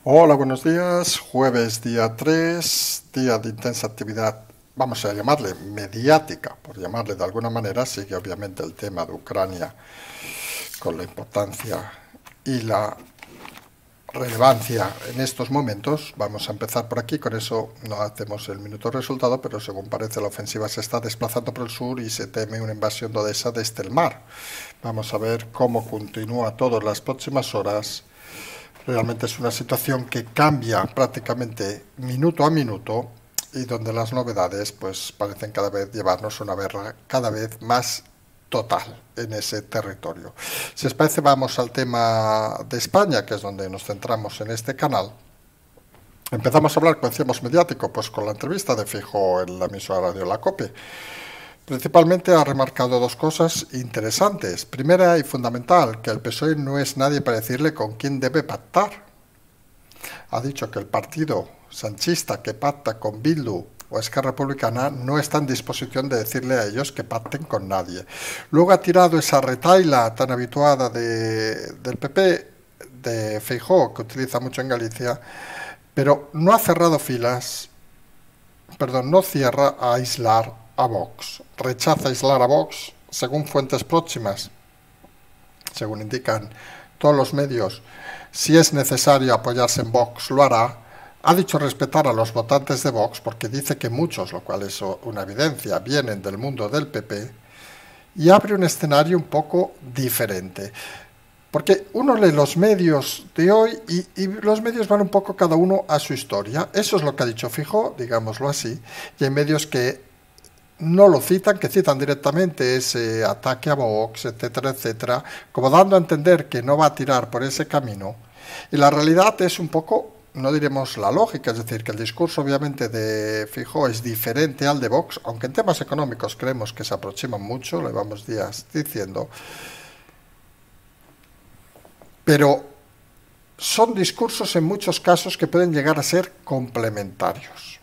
Hola, buenos días. Jueves día 3, día de intensa actividad, vamos a llamarle mediática, por llamarle de alguna manera. Sigue obviamente el tema de Ucrania con la importancia y la relevancia en estos momentos. Vamos a empezar por aquí, con eso no hacemos el minuto resultado, pero según parece la ofensiva se está desplazando por el sur y se teme una invasión de Odessa desde el mar. Vamos a ver cómo continúa todo en las próximas horas. Realmente es una situación que cambia prácticamente minuto a minuto y donde las novedades pues parecen cada vez llevarnos a una guerra cada vez más total en ese territorio. Si os parece, vamos al tema de España, que es donde nos centramos en este canal. Empezamos a hablar, como decíamos, mediático, pues con la entrevista de Feijóo en la emisora radio La COPE. Principalmente ha remarcado dos cosas interesantes. Primera y fundamental, que el PSOE no es nadie para decirle con quién debe pactar. Ha dicho que el partido sanchista que pacta con Bildu o Esquerra Republicana no está en disposición de decirle a ellos que pacten con nadie. Luego ha tirado esa retahíla tan habituada del PP, de Feijóo, que utiliza mucho en Galicia, pero no ha cerrado filas, perdón, no cierra a aislar a Vox. Rechaza aislar a Vox, según fuentes próximas, según indican todos los medios. Si es necesario apoyarse en Vox, lo hará. Ha dicho respetar a los votantes de Vox, porque dice que muchos, lo cual es una evidencia, vienen del mundo del PP, y abre un escenario un poco diferente. Porque uno lee los medios de hoy y los medios van un poco cada uno a su historia. Eso es lo que ha dicho Feijóo, digámoslo así, y hay medios que no lo citan, que citan directamente ese ataque a Vox, etcétera, etcétera, como dando a entender que no va a tirar por ese camino. Y la realidad es un poco, no diremos la lógica, es decir, que el discurso obviamente de Feijóo es diferente al de Vox, aunque en temas económicos creemos que se aproximan mucho, lo llevamos días diciendo, pero son discursos en muchos casos que pueden llegar a ser complementarios.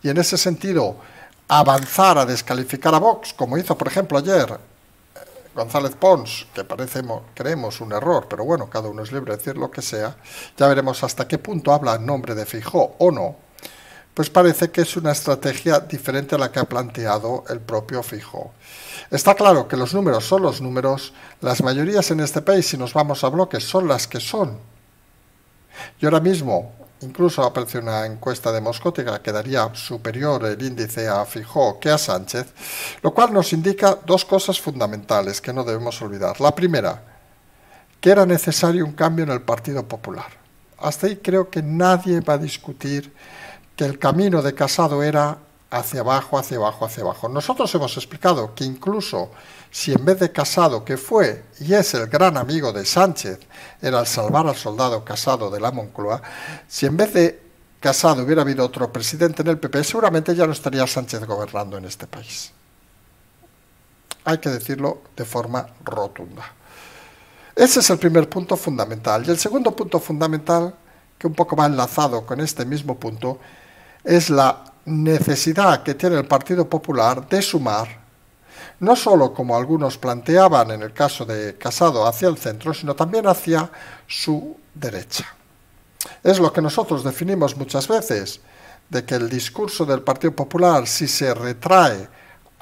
Y en ese sentido, avanzar a descalificar a Vox, como hizo por ejemplo ayer González Pons, que creemos un error, pero bueno, cada uno es libre de decir lo que sea, ya veremos hasta qué punto habla en nombre de Feijóo o no, pues parece que es una estrategia diferente a la que ha planteado el propio Feijóo. Está claro que los números son los números, las mayorías en este país, si nos vamos a bloques, son las que son. Y ahora mismo, incluso apareció una encuesta de Moscótica que daría superior el índice a Feijóo que a Sánchez, lo cual nos indica dos cosas fundamentales que no debemos olvidar. La primera, que era necesario un cambio en el Partido Popular. Hasta ahí creo que nadie va a discutir que el camino de Casado era hacia abajo, hacia abajo, hacia abajo. Nosotros hemos explicado que incluso si en vez de Casado, que fue y es el gran amigo de Sánchez, era el salvar al soldado Casado de la Moncloa, si en vez de Casado hubiera habido otro presidente en el PP, seguramente ya no estaría Sánchez gobernando en este país. Hay que decirlo de forma rotunda. Ese es el primer punto fundamental. Y el segundo punto fundamental, que un poco va enlazado con este mismo punto, es la necesidad que tiene el Partido Popular de sumar, no solo como algunos planteaban en el caso de Casado hacia el centro, sino también hacia su derecha. Es lo que nosotros definimos muchas veces, de que el discurso del Partido Popular, si se retrae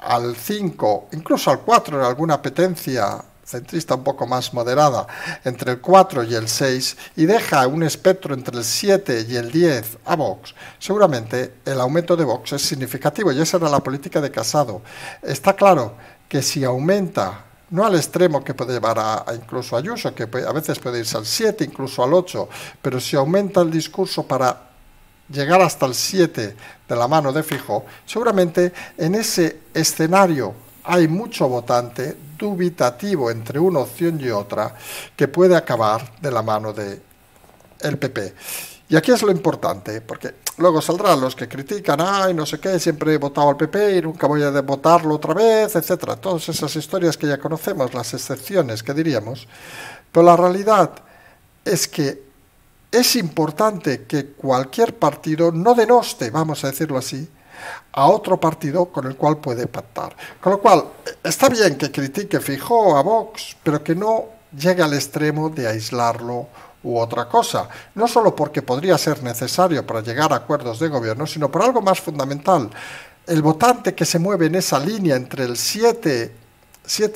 al 5, incluso al 4 en alguna apetencia centrista un poco más moderada, entre el 4 y el 6, y deja un espectro entre el 7 y el 10 a Vox, seguramente el aumento de Vox es significativo, y esa era la política de Casado. Está claro que si aumenta, no al extremo que puede llevar a incluso a Ayuso, que a veces puede irse al 7, incluso al 8, pero si aumenta el discurso para llegar hasta el 7 de la mano de Feijóo, seguramente en ese escenario hay mucho votante dubitativo entre una opción y otra que puede acabar de la mano del PP. Y aquí es lo importante, porque luego saldrán los que critican, ay, no sé qué, siempre he votado al PP y nunca voy a votarlo otra vez, etcétera. Todas esas historias que ya conocemos, las excepciones que diríamos. Pero la realidad es que es importante que cualquier partido no denoste, vamos a decirlo así, a otro partido con el cual puede pactar. Con lo cual, está bien que critique Feijóo a Vox, pero que no llegue al extremo de aislarlo u otra cosa, no solo porque podría ser necesario para llegar a acuerdos de gobierno, sino por algo más fundamental. El votante que se mueve en esa línea entre el 7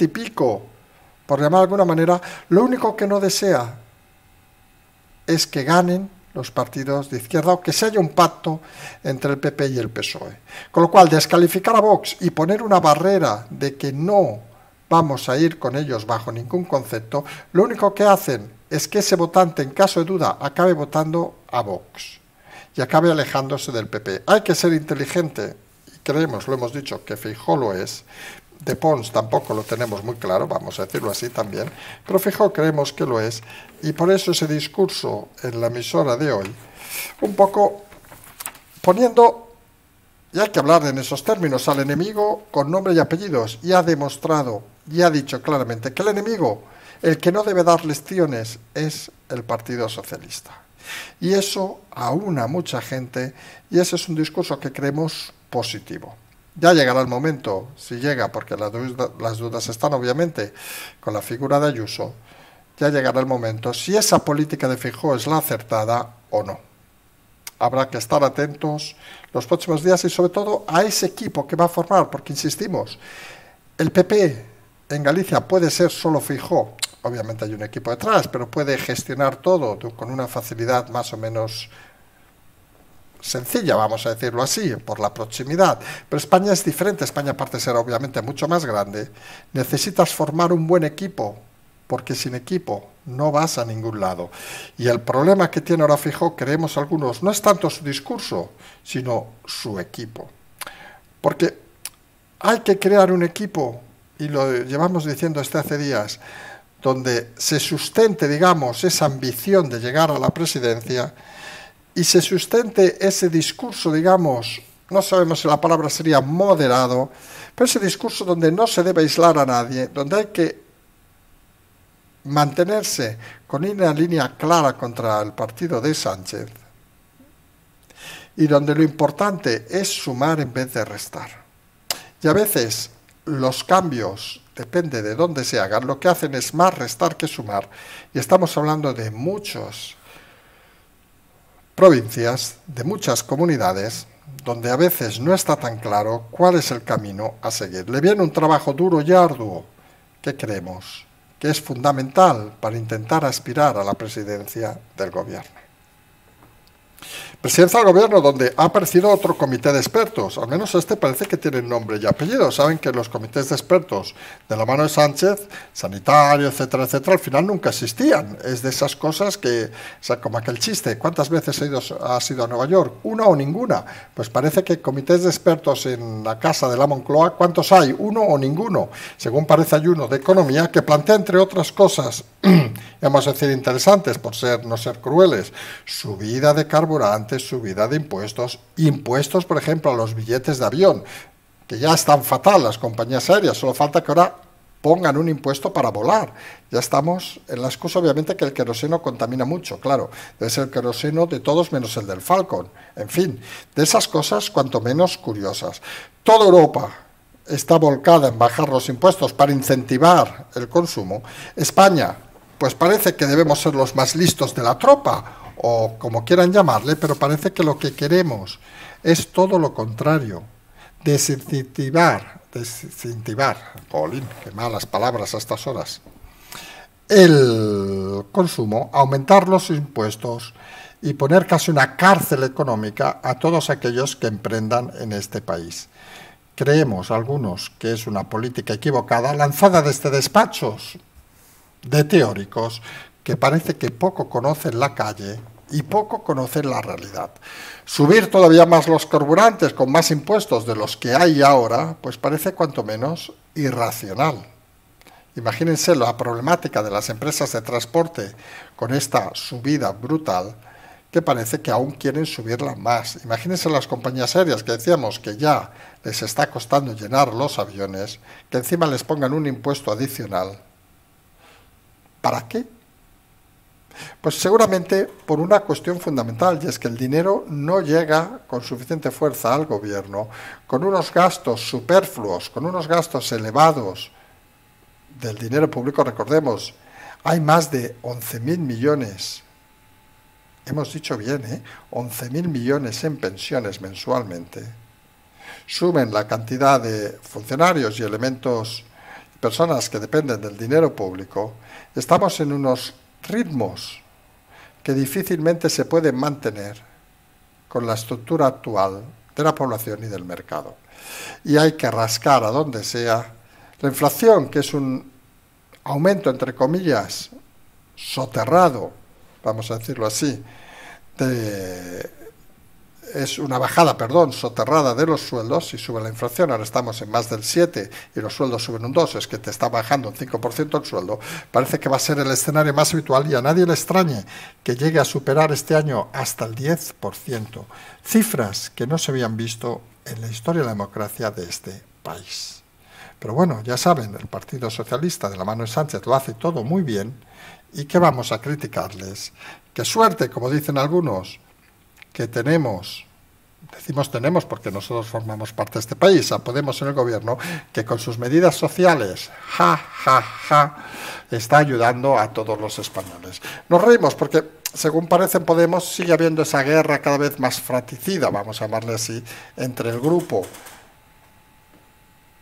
y pico, por llamar de alguna manera, lo único que no desea es que ganen los partidos de izquierda o que se haya un pacto entre el PP y el PSOE. Con lo cual, descalificar a Vox y poner una barrera de que no vamos a ir con ellos bajo ningún concepto, lo único que hacen es que ese votante, en caso de duda, acabe votando a Vox y acabe alejándose del PP. Hay que ser inteligente, y creemos, lo hemos dicho, que Feijóo lo es. De Pons tampoco lo tenemos muy claro, vamos a decirlo así también, pero Feijóo creemos que lo es, y por eso ese discurso en la emisora de hoy, un poco poniendo, y hay que hablar en esos términos, al enemigo con nombre y apellidos, y ha demostrado, y ha dicho claramente que el enemigo, el que no debe dar lecciones, es el Partido Socialista. Y eso aúna a mucha gente, y ese es un discurso que creemos positivo. Ya llegará el momento, si llega, porque las dudas están obviamente con la figura de Ayuso, ya llegará el momento si esa política de Feijóo es la acertada o no. Habrá que estar atentos los próximos días y sobre todo a ese equipo que va a formar, porque insistimos, el PP en Galicia puede ser solo Feijóo, obviamente hay un equipo detrás, pero puede gestionar todo con una facilidad más o menos sencilla, vamos a decirlo así, por la proximidad. Pero España es diferente, España aparte de ser obviamente mucho más grande, necesitas formar un buen equipo, porque sin equipo no vas a ningún lado. Y el problema que tiene ahora Feijóo, creemos algunos, no es tanto su discurso, sino su equipo. Porque hay que crear un equipo, y lo llevamos diciendo desde hace días, donde se sustente, digamos, esa ambición de llegar a la presidencia, y se sustente ese discurso, digamos, no sabemos si la palabra sería moderado, pero ese discurso donde no se debe aislar a nadie, donde hay que mantenerse con una línea clara contra el partido de Sánchez, y donde lo importante es sumar en vez de restar. Y a veces los cambios, depende de dónde se hagan, lo que hacen es más restar que sumar, y estamos hablando de muchos provincias, de muchas comunidades, donde a veces no está tan claro cuál es el camino a seguir. Le viene un trabajo duro y arduo, que creemos que es fundamental para intentar aspirar a la presidencia del gobierno. Presidencia del gobierno donde ha aparecido otro comité de expertos, al menos este parece que tiene nombre y apellido. Saben que los comités de expertos de la mano de Sánchez, sanitario, etcétera, etcétera, al final nunca existían. Es de esas cosas que, o sea, como aquel chiste, ¿cuántas veces has ido a Nueva York? ¿Una o ninguna? Pues parece que comités de expertos en la casa de la Moncloa, ¿cuántos hay? ¿Uno o ninguno? Según parece hay uno de economía que plantea, entre otras cosas, vamos a decir interesantes, por no ser crueles, subida de carburantes, subida de impuestos, por ejemplo a los billetes de avión, que ya están fatal las compañías aéreas, solo falta que ahora pongan un impuesto para volar. Ya estamos en la excusa obviamente que el queroseno contamina mucho, claro, debe ser el queroseno de todos menos el del Falcon, en fin, de esas cosas cuanto menos curiosas. Toda Europa está volcada en bajar los impuestos para incentivar el consumo. España, pues parece que debemos ser los más listos de la tropa, o como quieran llamarle, pero parece que lo que queremos es todo lo contrario, desincentivar, jolín, qué malas palabras a estas horas, el consumo, aumentar los impuestos y poner casi una cárcel económica a todos aquellos que emprendan en este país. Creemos algunos que es una política equivocada, lanzada desde despachos de teóricos que parece que poco conocen la calle y poco conocen la realidad. Subir todavía más los carburantes con más impuestos de los que hay ahora, pues parece cuanto menos irracional. Imagínense la problemática de las empresas de transporte con esta subida brutal, que parece que aún quieren subirla más. Imagínense las compañías aéreas que decíamos que ya les está costando llenar los aviones, que encima les pongan un impuesto adicional. ¿Para qué? Pues seguramente por una cuestión fundamental, y es que el dinero no llega con suficiente fuerza al gobierno, con unos gastos superfluos, con unos gastos elevados del dinero público. Recordemos, hay más de 11.000 millones hemos dicho bien, 11.000 millones en pensiones mensualmente, sumen la cantidad de funcionarios y elementos, personas que dependen del dinero público, estamos en unos ritmos que difícilmente se pueden mantener con la estructura actual de la población y del mercado. Y hay que rascar a donde sea. La inflación, que es un aumento, entre comillas, soterrado, vamos a decirlo así, es una bajada, soterrada de los sueldos. Si sube la inflación, ahora estamos en más del 7 y los sueldos suben un 2, es que te está bajando un 5% el sueldo. Parece que va a ser el escenario más habitual y a nadie le extrañe que llegue a superar este año hasta el 10%. Cifras que no se habían visto en la historia de la democracia de este país. Pero bueno, ya saben, el Partido Socialista de la mano de Sánchez lo hace todo muy bien. ¿Y qué vamos a criticarles? ¡Qué suerte, como dicen algunos, que tenemos! Decimos tenemos porque nosotros formamos parte de este país, a Podemos en el gobierno, que con sus medidas sociales, está ayudando a todos los españoles. Nos reímos porque, según parece en Podemos, sigue habiendo esa guerra cada vez más fratricida, vamos a llamarle así, entre el grupo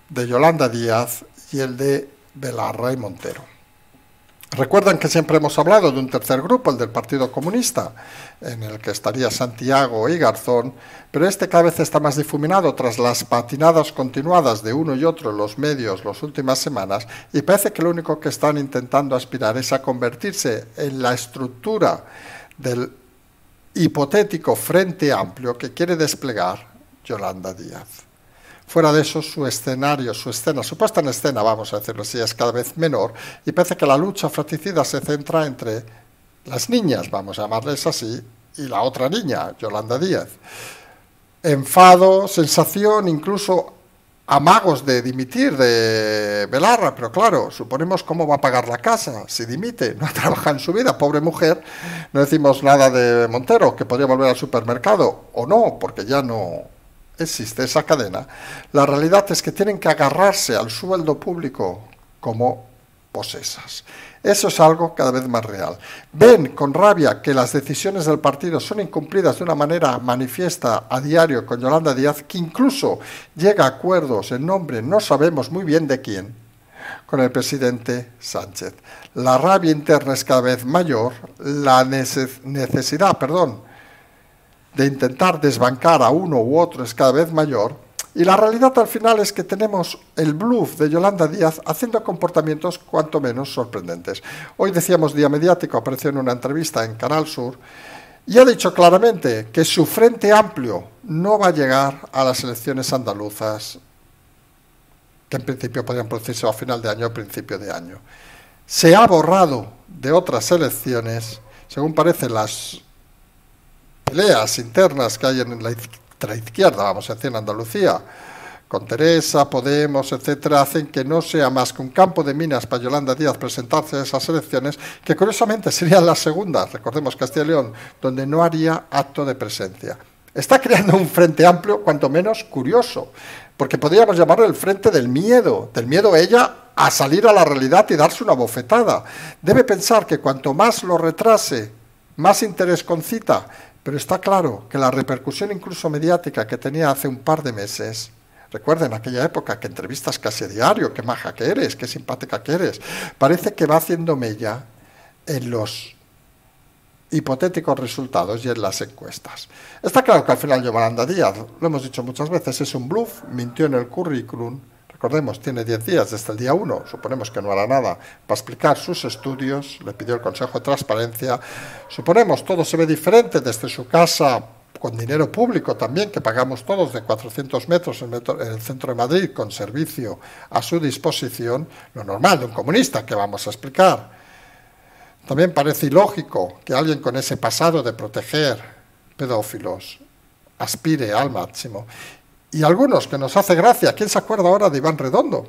de Yolanda Díaz y el de Belarra y Montero. Recuerdan que siempre hemos hablado de un tercer grupo, el del Partido Comunista, en el que estaría Santiago y Garzón, pero este cada vez está más difuminado tras las patinadas continuadas de uno y otro en los medios las últimas semanas, y parece que lo único que están intentando aspirar es a convertirse en la estructura del hipotético Frente Amplio que quiere desplegar Yolanda Díaz. Fuera de eso, su escenario, su puesta en escena, vamos a decirlo así, es cada vez menor, y parece que la lucha fratricida se centra entre las niñas, vamos a llamarles así, y la otra niña, Yolanda Díaz. Enfado, sensación, incluso amagos de dimitir de Belarra, pero claro, suponemos cómo va a pagar la casa si dimite, no ha trabajado en su vida, pobre mujer. No decimos nada de Montero, que podría volver al supermercado, o no, porque ya no existe esa cadena. La realidad es que tienen que agarrarse al sueldo público como posesas. Eso es algo cada vez más real. Ven con rabia que las decisiones del partido son incumplidas de una manera manifiesta a diario con Yolanda Díaz, que incluso llega a acuerdos en nombre, no sabemos muy bien de quién, con el presidente Sánchez. La rabia interna es cada vez mayor, la necesidad, de intentar desbancar a uno u otro es cada vez mayor, y la realidad al final es que tenemos el bluff de Yolanda Díaz haciendo comportamientos cuanto menos sorprendentes. Hoy decíamos Día Mediático, apareció en una entrevista en Canal Sur, y ha dicho claramente que su Frente Amplio no va a llegar a las elecciones andaluzas, que en principio podrían producirse a final de año o principio de año. Se ha borrado de otras elecciones, según parece las peleas internas que hay en la izquierda, vamos a decir, en Andalucía, con Teresa, Podemos, etcétera, hacen que no sea más que un campo de minas para Yolanda Díaz presentarse a esas elecciones, que curiosamente serían las segundas, recordemos Castilla y León, donde no haría acto de presencia. Está creando un frente amplio, cuanto menos curioso, porque podríamos llamarlo el frente del miedo ella a salir a la realidad y darse una bofetada. Debe pensar que cuanto más lo retrase, más interés concita. Pero está claro que la repercusión incluso mediática que tenía hace un par de meses, recuerden aquella época que entrevistas casi a diario, qué maja que eres, qué simpática que eres, parece que va haciendo mella en los hipotéticos resultados y en las encuestas. Está claro que al final Yolanda Díaz, lo hemos dicho muchas veces, es un bluff, mintió en el currículum. Recordemos, tiene 10 días desde el día 1, suponemos que no hará nada para explicar sus estudios, le pidió el Consejo de Transparencia, suponemos todo se ve diferente desde su casa, con dinero público también, que pagamos todos, de 400 metros en el centro de Madrid, con servicio a su disposición, lo normal de un comunista, que vamos a explicar. También parece ilógico que alguien con ese pasado de proteger pedófilos aspire al máximo. Y algunos que nos hace gracia, ¿quién se acuerda ahora de Iván Redondo?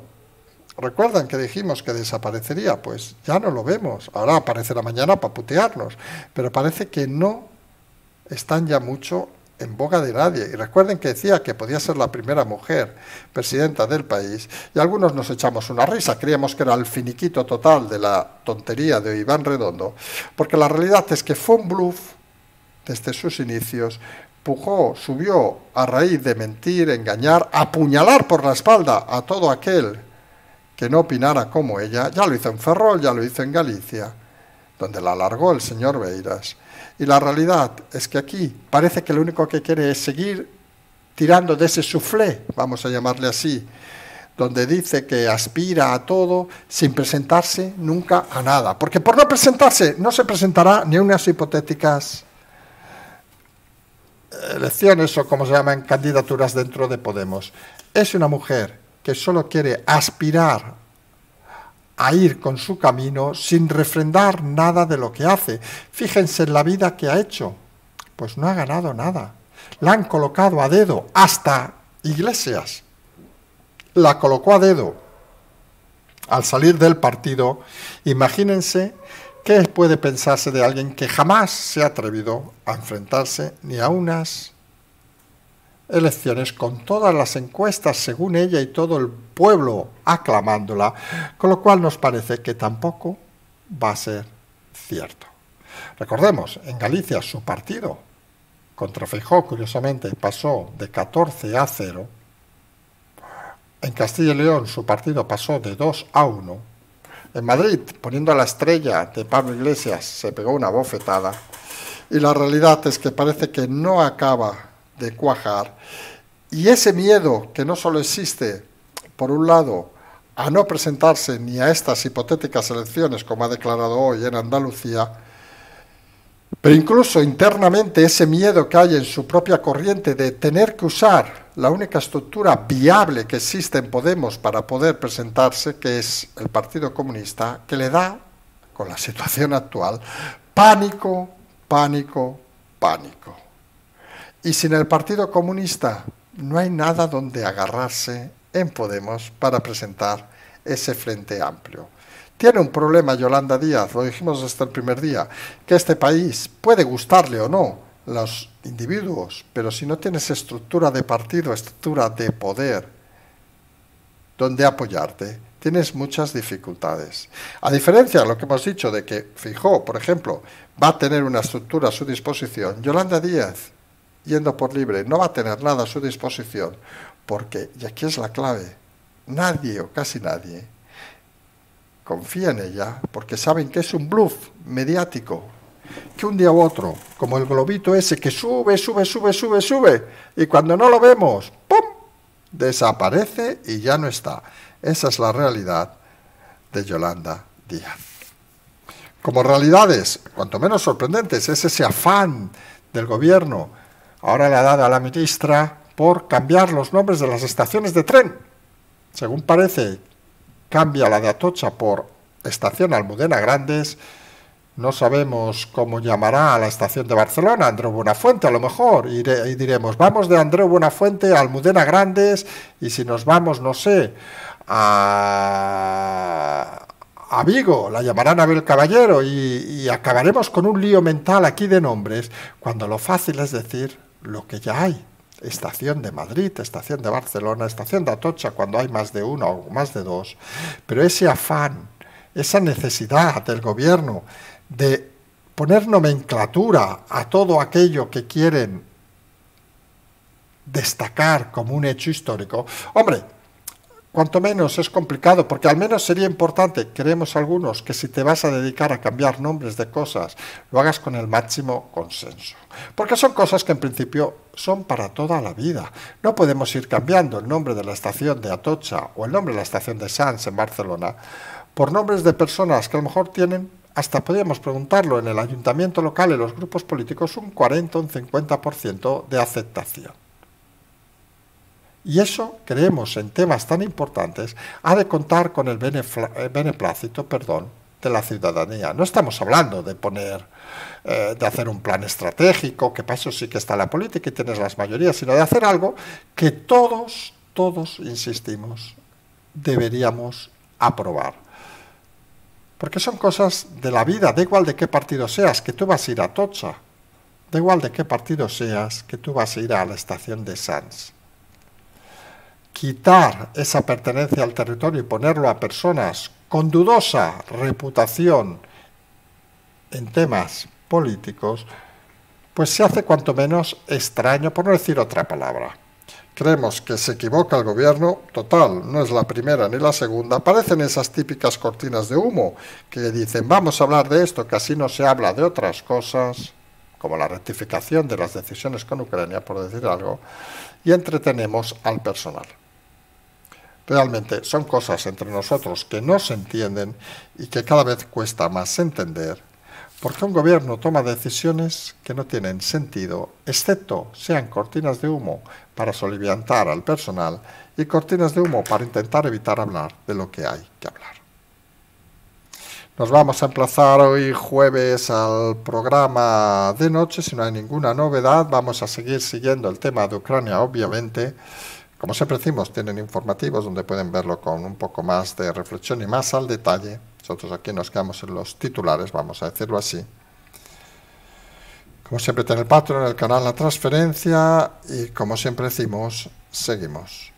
¿Recuerdan que dijimos que desaparecería? Pues ya no lo vemos, ahora aparecerá mañana para putearnos, pero parece que no están ya mucho en boga de nadie. Y recuerden que decía que podía ser la primera mujer presidenta del país, y algunos nos echamos una risa, creíamos que era el finiquito total de la tontería de Iván Redondo, porque la realidad es que fue un bluff desde sus inicios, pujó, subió a raíz de mentir, engañar, apuñalar por la espalda a todo aquel que no opinara como ella. Ya lo hizo en Ferrol, ya lo hizo en Galicia, donde la alargó el señor Beiras. Y la realidad es que aquí parece que lo único que quiere es seguir tirando de ese soufflé, vamos a llamarle así, donde dice que aspira a todo sin presentarse nunca a nada. Porque por no presentarse, no se presentará ni a unas hipotéticas elecciones o como se llaman, candidaturas dentro de Podemos. Es una mujer que solo quiere aspirar a ir con su camino sin refrendar nada de lo que hace. Fíjense en la vida que ha hecho. Pues no ha ganado nada. La han colocado a dedo, hasta Iglesias la colocó a dedo al salir del partido. Imagínense qué puede pensarse de alguien que jamás se ha atrevido a enfrentarse ni a unas elecciones con todas las encuestas según ella y todo el pueblo aclamándola, con lo cual nos parece que tampoco va a ser cierto. Recordemos, en Galicia su partido contra Feijóo, curiosamente, pasó de 14-0. En Castilla y León su partido pasó de 2-1. En Madrid, poniendo la estrella de Pablo Iglesias, se pegó una bofetada. Y la realidad es que parece que no acaba de cuajar. Y ese miedo que no solo existe, por un lado, a no presentarse ni a estas hipotéticas elecciones, como ha declarado hoy en Andalucía, pero incluso internamente ese miedo que hay en su propia corriente de tener que usar la única estructura viable que existe en Podemos para poder presentarse, que es el Partido Comunista, que le da, con la situación actual, pánico, pánico, pánico. Y sin el Partido Comunista no hay nada donde agarrarse en Podemos para presentar ese frente amplio. Tiene un problema Yolanda Díaz, lo dijimos desde el primer día, que este país puede gustarle o no los individuos, pero si no tienes estructura de partido, estructura de poder, donde apoyarte, tienes muchas dificultades. A diferencia de lo que hemos dicho de que Feijóo, por ejemplo, va a tener una estructura a su disposición, Yolanda Díaz, yendo por libre, no va a tener nada a su disposición, porque, y aquí es la clave, nadie o casi nadie confía en ella porque saben que es un bluff mediático, que un día u otro, como el globito ese que sube, sube, sube, sube, sube, y cuando no lo vemos, ¡pum!, desaparece y ya no está. Esa es la realidad de Yolanda Díaz. Como realidades, cuanto menos sorprendentes, es ese afán del gobierno, ahora le ha dado a la ministra, por cambiar los nombres de las estaciones de tren. Según parece, cambia la de Atocha por Estación Almudena Grandes. No sabemos cómo llamará a la estación de Barcelona, Andreu Buenafuente a lo mejor, y diremos, vamos de Andreu Buenafuente a Almudena Grandes, y si nos vamos, no sé, a Vigo, la llamarán Abel Caballero, y acabaremos con un lío mental aquí de nombres, cuando lo fácil es decir lo que ya hay. Estación de Madrid, estación de Barcelona, estación de Atocha cuando hay más de uno o más de dos, pero ese afán, esa necesidad del gobierno de poner nomenclatura a todo aquello que quieren destacar como un hecho histórico, hombre, cuanto menos es complicado, porque al menos sería importante, creemos algunos, que si te vas a dedicar a cambiar nombres de cosas, lo hagas con el máximo consenso. Porque son cosas que en principio son para toda la vida. No podemos ir cambiando el nombre de la estación de Atocha o el nombre de la estación de Sants en Barcelona por nombres de personas que a lo mejor tienen, hasta podríamos preguntarlo, en el ayuntamiento local, en los grupos políticos, un 40 o un 50% de aceptación. Y eso, creemos, en temas tan importantes, ha de contar con el beneplácito, de la ciudadanía. No estamos hablando de de hacer un plan estratégico, que para eso sí que está la política y tienes las mayorías, sino de hacer algo que todos, insistimos, deberíamos aprobar. Porque son cosas de la vida, da igual de qué partido seas, que tú vas a ir a Atocha, da igual de qué partido seas, que tú vas a ir a la estación de Sants. Quitar esa pertenencia al territorio y ponerlo a personas con dudosa reputación en temas políticos, pues se hace cuanto menos extraño, por no decir otra palabra. Creemos que se equivoca el gobierno, total, no es la primera ni la segunda, aparecen esas típicas cortinas de humo que dicen vamos a hablar de esto, que así no se habla de otras cosas, como la rectificación de las decisiones con Ucrania, por decir algo, y entretenemos al personal. Realmente son cosas entre nosotros que no se entienden y que cada vez cuesta más entender, porque un gobierno toma decisiones que no tienen sentido, excepto sean cortinas de humo para soliviantar al personal y cortinas de humo para intentar evitar hablar de lo que hay que hablar. Nos vamos a emplazar hoy jueves al programa de noche, si no hay ninguna novedad. Vamos a seguir siguiendo el tema de Ucrania, obviamente. Como siempre decimos, tienen informativos donde pueden verlo con un poco más de reflexión y más al detalle. Nosotros aquí nos quedamos en los titulares, vamos a decirlo así. Como siempre, tiene el Patreon, el canal La Transferencia y como siempre decimos, seguimos